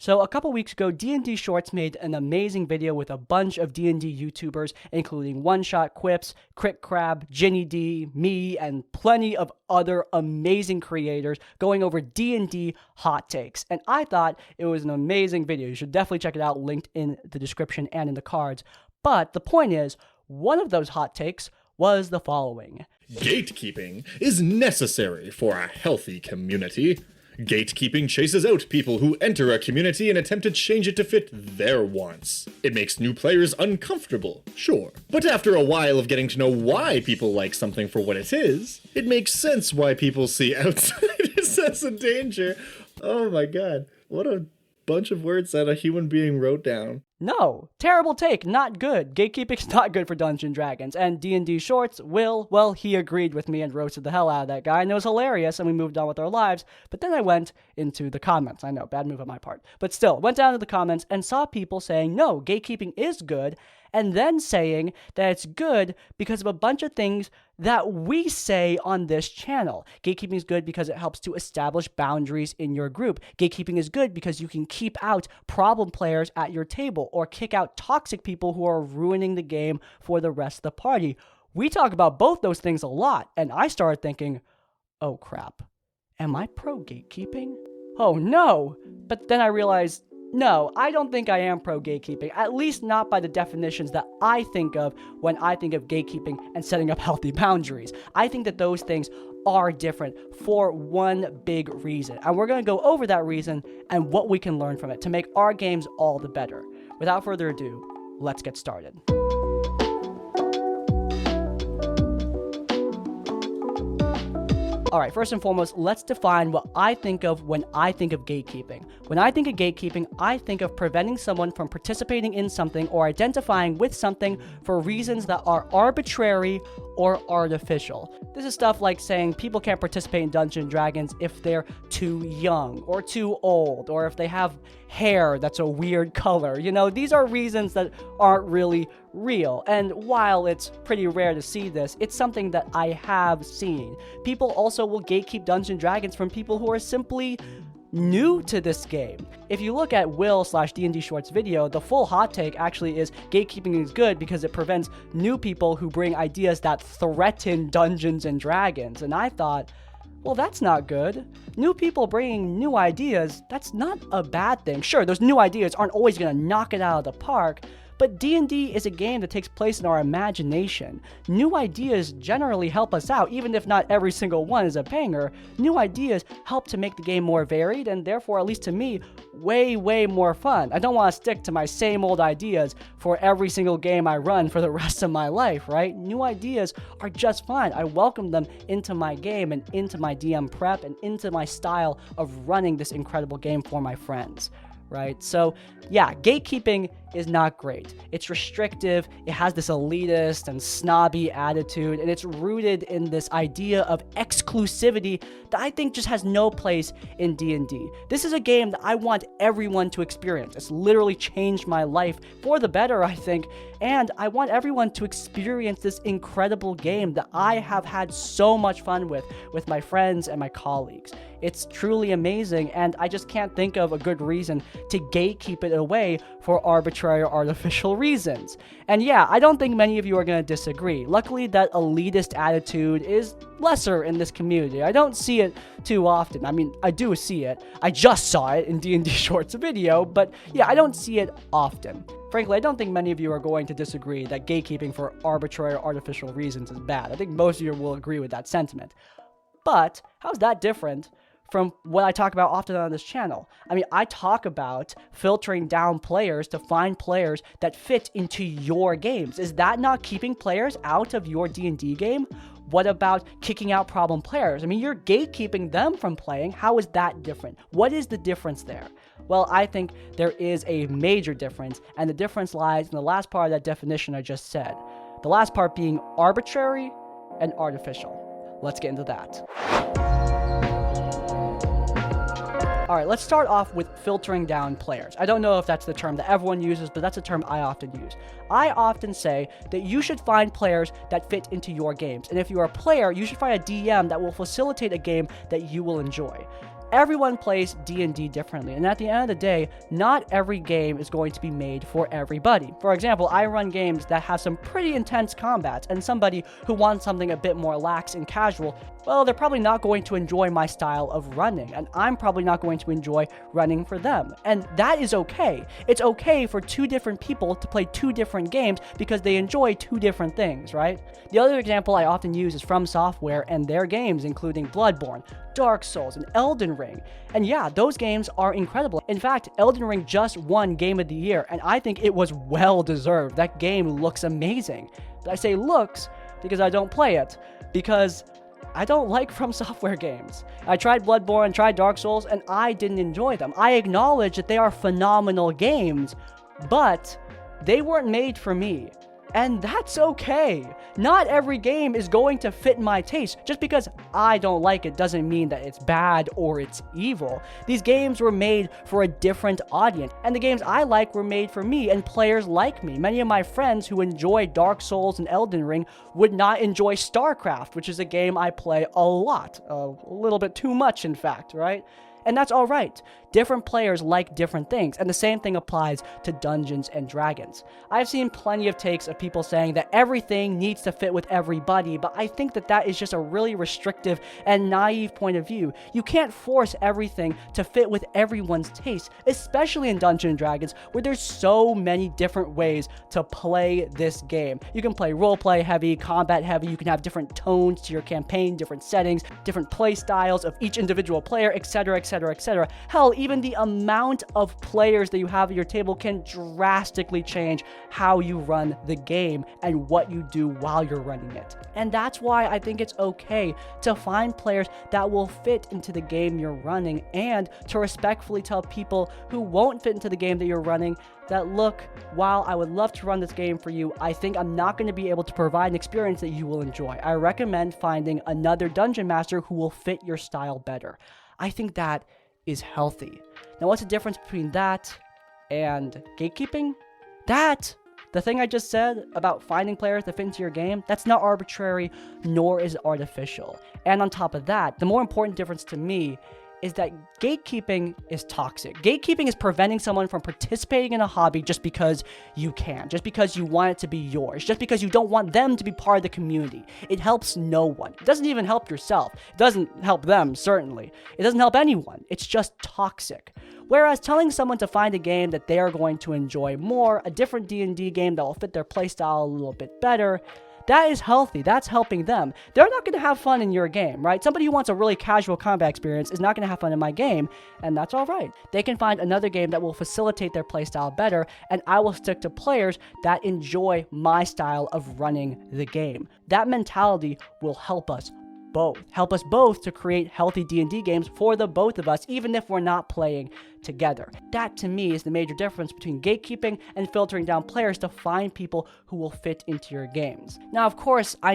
So a couple weeks ago, DnD Shorts made an amazing video with a bunch of D&D YouTubers, including One Shot Quips, Crit Crab, Ginny D, me, and plenty of other amazing creators going over D&D hot takes. And I thought it was an amazing video. You should definitely check it out, linked in the description and in the cards. But the point is, one of those hot takes was the following. Gatekeeping is necessary for a healthy community. Gatekeeping chases out people who enter a community and attempt to change it to fit their wants. It makes new players uncomfortable, sure. But after a while of getting to know why people like something for what it is, it makes sense why people see outsiders as a danger. Oh my god, what a bunch of words that a human being wrote down. No, terrible take, not good. Gatekeeping's not good for Dungeons & Dragons. And D&D Shorts, well, he agreed with me and roasted the hell out of that guy, and it was hilarious, and we moved on with our lives. But then I went into the comments. I know, bad move on my part. But still, went down to the comments and saw people saying, no, gatekeeping is good, and then saying that it's good because of a bunch of things that we say on this channel. Gatekeeping is good because it helps to establish boundaries in your group. Gatekeeping is good because you can keep out problem players at your table or kick out toxic people who are ruining the game for the rest of the party. We talk about both those things a lot, and I started thinking, oh crap, am I pro gatekeeping? Oh no! But then I realized, no, I don't think I am pro gatekeeping, at least not by the definitions that I think of when I think of gatekeeping and setting up healthy boundaries. I think that those things are different for one big reason, and we're going to go over that reason and what we can learn from it to make our games all the better. Without further ado, let's get started. Alright, first and foremost, let's define what I think of when I think of gatekeeping. When I think of gatekeeping, I think of preventing someone from participating in something or identifying with something for reasons that are arbitrary or artificial. This is stuff like saying people can't participate in Dungeons & Dragons if they're too young or too old, or if they have hair that's a weird color. You know, these are reasons that aren't really real. And while it's pretty rare to see this, it's something that I have seen. People also will gatekeep Dungeons & Dragons from people who are simply new to this game. If you look at Will/D&D Shorts video, the full hot take actually is gatekeeping is good because it prevents new people who bring ideas that threaten Dungeons & Dragons. And I thought, well, that's not good. New people bringing new ideas, that's not a bad thing. Sure, those new ideas aren't always going to knock it out of the park, but D&D is a game that takes place in our imagination. New ideas generally help us out, even if not every single one is a banger. New ideas help to make the game more varied, and therefore, at least to me, way more fun. I don't want to stick to my same old ideas for every single game I run for the rest of my life, right? New ideas are just fine. I welcome them into my game and into my DM prep and into my style of running this incredible game for my friends. Right? So yeah, gatekeeping is not great. It's restrictive, it has this elitist and snobby attitude, and it's rooted in this idea of exclusivity that I think just has no place in D&D. This is a game that I want everyone to experience. It's literally changed my life for the better, I think, and I want everyone to experience this incredible game that I have had so much fun with my friends and my colleagues. It's truly amazing, and I just can't think of a good reason to gatekeep it away for arbitrary or artificial reasons. And yeah, I don't think many of you are going to disagree. Luckily, that elitist attitude is lesser in this community. I don't see it too often. I mean, I do see it. I just saw it in D&D Shorts video, but yeah, I don't see it often. Frankly, I don't think many of you are going to disagree that gatekeeping for arbitrary or artificial reasons is bad. I think most of you will agree with that sentiment. But how's that different from what I talk about often on this channel? I mean, I talk about filtering down players to find players that fit into your games. Is that not keeping players out of your D&D game? What about kicking out problem players? I mean, you're gatekeeping them from playing. How is that different? What is the difference there? Well, I think there is a major difference, and the difference lies in the last part of that definition I just said. The last part being arbitrary and artificial. Let's get into that. Alright, let's start off with filtering down players. I don't know if that's the term that everyone uses, but that's a term I often use. I often say that you should find players that fit into your games. And if you're a player, you should find a DM that will facilitate a game that you will enjoy. Everyone plays D&D differently, and at the end of the day, not every game is going to be made for everybody. For example, I run games that have some pretty intense combats, and somebody who wants something a bit more lax and casual, well, they're probably not going to enjoy my style of running, and I'm probably not going to enjoy running for them. And that is okay. It's okay for two different people to play two different games because they enjoy two different things, right? The other example I often use is From Software and their games, including Bloodborne, Dark Souls, and Elden Ring. And yeah, those games are incredible. In fact, Elden Ring just won Game of the Year, and I think it was well deserved. That game looks amazing. I say looks because I don't play it, because I don't like From Software games. I tried Bloodborne, tried Dark Souls, and I didn't enjoy them. I acknowledge that they are phenomenal games, but they weren't made for me. And that's okay. Not every game is going to fit my taste. Just because I don't like it doesn't mean that it's bad or it's evil. These games were made for a different audience, and the games I like were made for me and players like me. Many of my friends who enjoy Dark Souls and Elden Ring would not enjoy StarCraft, which is a game I play a lot. A little bit too much, in fact, right? And that's all right. Different players like different things, and the same thing applies to Dungeons and Dragons. I've seen plenty of takes of people saying that everything needs to fit with everybody, but I think that that is just a really restrictive and naive point of view. You can't force everything to fit with everyone's taste, especially in Dungeons and Dragons, where there's so many different ways to play this game. You can play roleplay heavy, combat heavy, you can have different tones to your campaign, different settings, different play styles of each individual player, etc., etc., etc. Hell, even the amount of players that you have at your table can drastically change how you run the game and what you do while you're running it. And that's why I think it's okay to find players that will fit into the game you're running, and to respectfully tell people who won't fit into the game that you're running that, look, while I would love to run this game for you, I think I'm not going to be able to provide an experience that you will enjoy. I recommend finding another dungeon master who will fit your style better. I think that is healthy. Now, what's the difference between that and gatekeeping? The thing I just said about finding players that fit into your game, that's not arbitrary, nor is it artificial. And on top of that, the more important difference to me is that gatekeeping is toxic. Gatekeeping is preventing someone from participating in a hobby just because you can, just because you want it to be yours, just because you don't want them to be part of the community. It helps no one. It doesn't even help yourself. It doesn't help them, certainly. It doesn't help anyone. It's just toxic. Whereas telling someone to find a game that they are going to enjoy more, a different D&D game that will fit their playstyle a little bit better, that is healthy. That's helping them. They're not going to have fun in your game, right? Somebody who wants a really casual combat experience is not going to have fun in my game, and that's all right. They can find another game that will facilitate their playstyle better, and I will stick to players that enjoy my style of running the game. That mentality will help us both to create healthy D&D games for the both of us, even if we're not playing together. That, to me, is the major difference between gatekeeping and filtering down players to find people who will fit into your games. Now, of course, I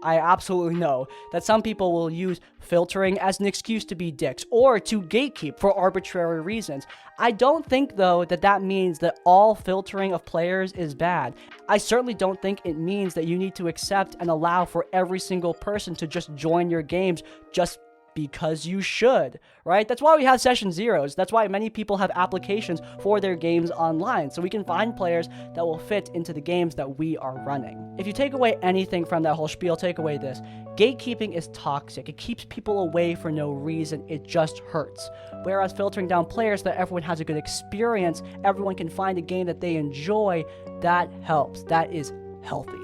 absolutely know that some people will use filtering as an excuse to be dicks or to gatekeep for arbitrary reasons. I don't think, though, that means that all filtering of players is bad. I certainly don't think it means that you need to accept and allow for every single person to just join your games just because you should, right? That's why we have session zeros. That's why many people have applications for their games online, so we can find players that will fit into the games that we are running. If you take away anything from that whole spiel, take away this. Gatekeeping is toxic. It keeps people away for no reason. It just hurts. Whereas filtering down players so that everyone has a good experience, everyone can find a game that they enjoy, that helps. That is healthy.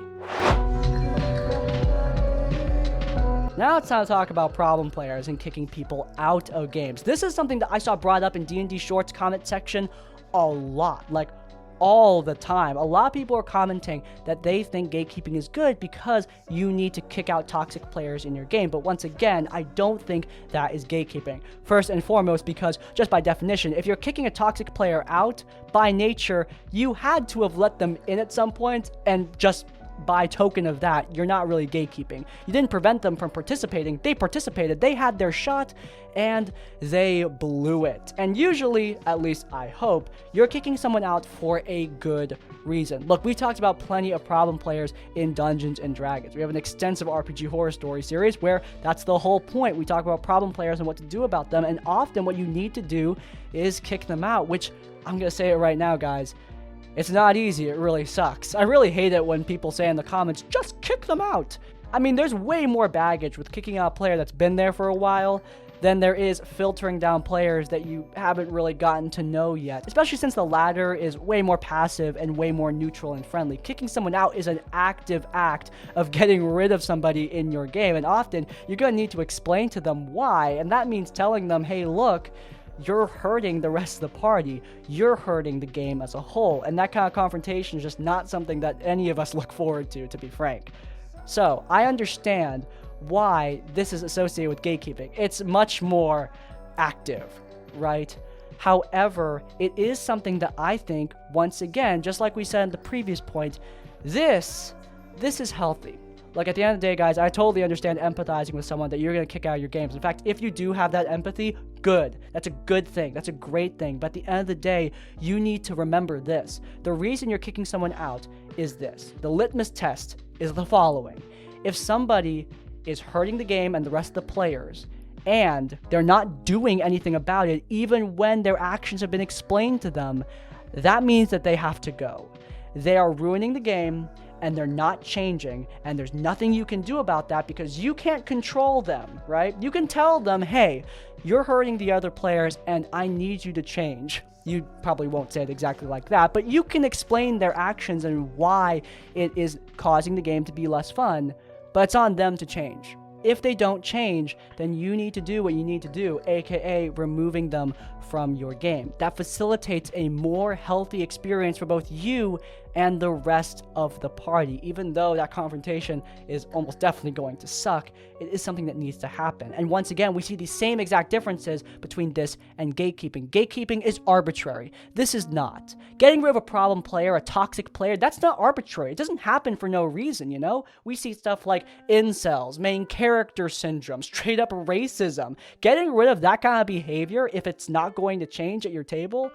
Now it's time to talk about problem players and kicking people out of games. This is something that I saw brought up in D&D Shorts comment section a lot, like all the time. A lot of people are commenting that they think gatekeeping is good because you need to kick out toxic players in your game. But once again, I don't think that is gatekeeping. First and foremost, because just by definition, if you're kicking a toxic player out, by nature, you had to have let them in at some point and just by token of that, you're not really gatekeeping. You didn't prevent them from participating. They participated. They had their shot, and they blew it. And usually, at least I hope, you're kicking someone out for a good reason. Look, we talked about plenty of problem players in Dungeons and Dragons. We have an extensive RPG horror story series where that's the whole point. We talk about problem players and what to do about them, and often what you need to do is kick them out, which I'm going to say it right now, guys. It's not easy. It really sucks. I really hate it when people say in the comments, just kick them out. I mean, there's way more baggage with kicking out a player that's been there for a while than there is filtering down players that you haven't really gotten to know yet, especially since the latter is way more passive and way more neutral and friendly. Kicking someone out is an active act of getting rid of somebody in your game, and often you're going to need to explain to them why, and that means telling them, hey, look, you're hurting the rest of the party. You're hurting the game as a whole, and that kind of confrontation is just not something that any of us look forward to be frank. So, I understand why this is associated with gatekeeping. It's much more active, right? However, it is something that I think, once again, just like we said in the previous point, this is healthy. Like, at the end of the day, guys, I totally understand empathizing with someone that you're going to kick out of your games. In fact, if you do have that empathy, good. That's a good thing. That's a great thing. But at the end of the day, you need to remember this. The reason you're kicking someone out is this. The litmus test is the following. If somebody is hurting the game and the rest of the players, and they're not doing anything about it, even when their actions have been explained to them, that means that they have to go. They are ruining the game, and they're not changing, and there's nothing you can do about that because you can't control them, right? You can tell them, hey, you're hurting the other players, and I need you to change. You probably won't say it exactly like that, but you can explain their actions and why it is causing the game to be less fun, but it's on them to change. If they don't change, then you need to do what you need to do, aka removing them from your game. That facilitates a more healthy experience for both you and the rest of the party. Even though that confrontation is almost definitely going to suck, it is something that needs to happen. And once again, we see the same exact differences between this and gatekeeping. Gatekeeping is arbitrary. This is not. Getting rid of a problem player, a toxic player, that's not arbitrary. It doesn't happen for no reason, you know? We see stuff like incels, main character syndrome, straight up racism. Getting rid of that kind of behavior, if it's not going to change at your table,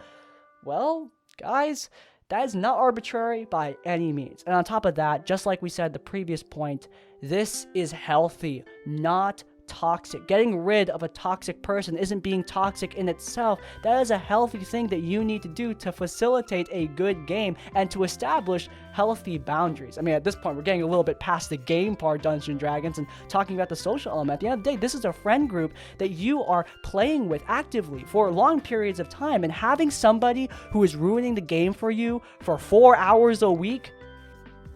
well, guys, that is not arbitrary by any means. And on top of that, just like we said the previous point, this is healthy, not toxic. Getting rid of a toxic person isn't being toxic in itself. That is a healthy thing that you need to do to facilitate a good game and to establish healthy boundaries. I mean, at this point, we're getting a little bit past the game part, Dungeons and Dragons, and talking about the social element. At the end of the day, this is a friend group that you are playing with actively for long periods of time, and having somebody who is ruining the game for you for 4 hours a week,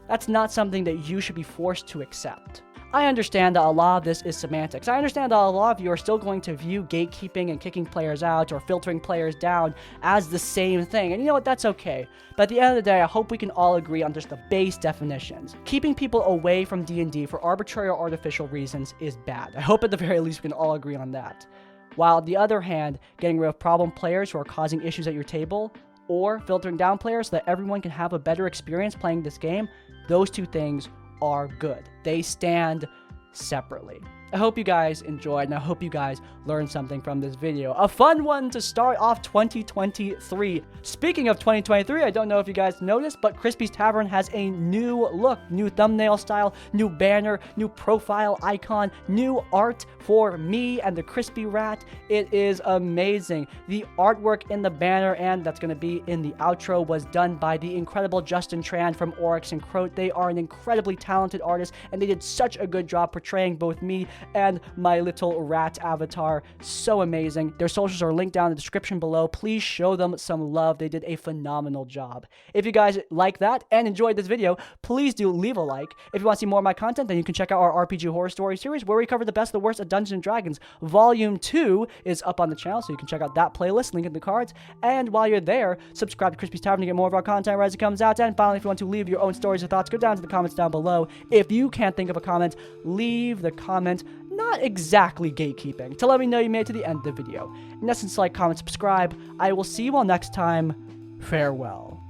that's not something that you should be forced to accept. I understand that a lot of this is semantics. I understand that a lot of you are still going to view gatekeeping and kicking players out or filtering players down as the same thing. And you know what? That's okay. But at the end of the day, I hope we can all agree on just the base definitions. Keeping people away from D&D for arbitrary or artificial reasons is bad. I hope at the very least we can all agree on that. While on the other hand, getting rid of problem players who are causing issues at your table, or filtering down players so that everyone can have a better experience playing this game, those two things are good. They stand separately. I hope you guys enjoyed, and I hope you guys learned something from this video. A fun one to start off 2023. Speaking of 2023, I don't know if you guys noticed, but Crispy's Tavern has a new look, new thumbnail style, new banner, new profile icon, new art for me and the Crispy Rat. It is amazing. The artwork in the banner, and that's going to be in the outro, was done by the incredible Justin Tran from Oriks and Croat. They are an incredibly talented artist, and they did such a good job portraying both me and my little rat avatar. So amazing. Their socials are linked down in the description below. Please show them some love. They did a phenomenal job. If you guys like that and enjoyed this video, please do leave a like. If you want to see more of my content, then you can check out our RPG horror story series where we cover the best, the worst of Dungeons and Dragons. Volume 2 is up on the channel, so you can check out that playlist, link in the cards. And while you're there, subscribe to Crispy's Tavern to get more of our content as it comes out. And finally, if you want to leave your own stories or thoughts, go down to the comments down below. If you can't think of a comment, leave the comment, not exactly gatekeeping, to let me know you made it to the end of the video. In essence, like, comment, subscribe. I will see you all next time. Farewell.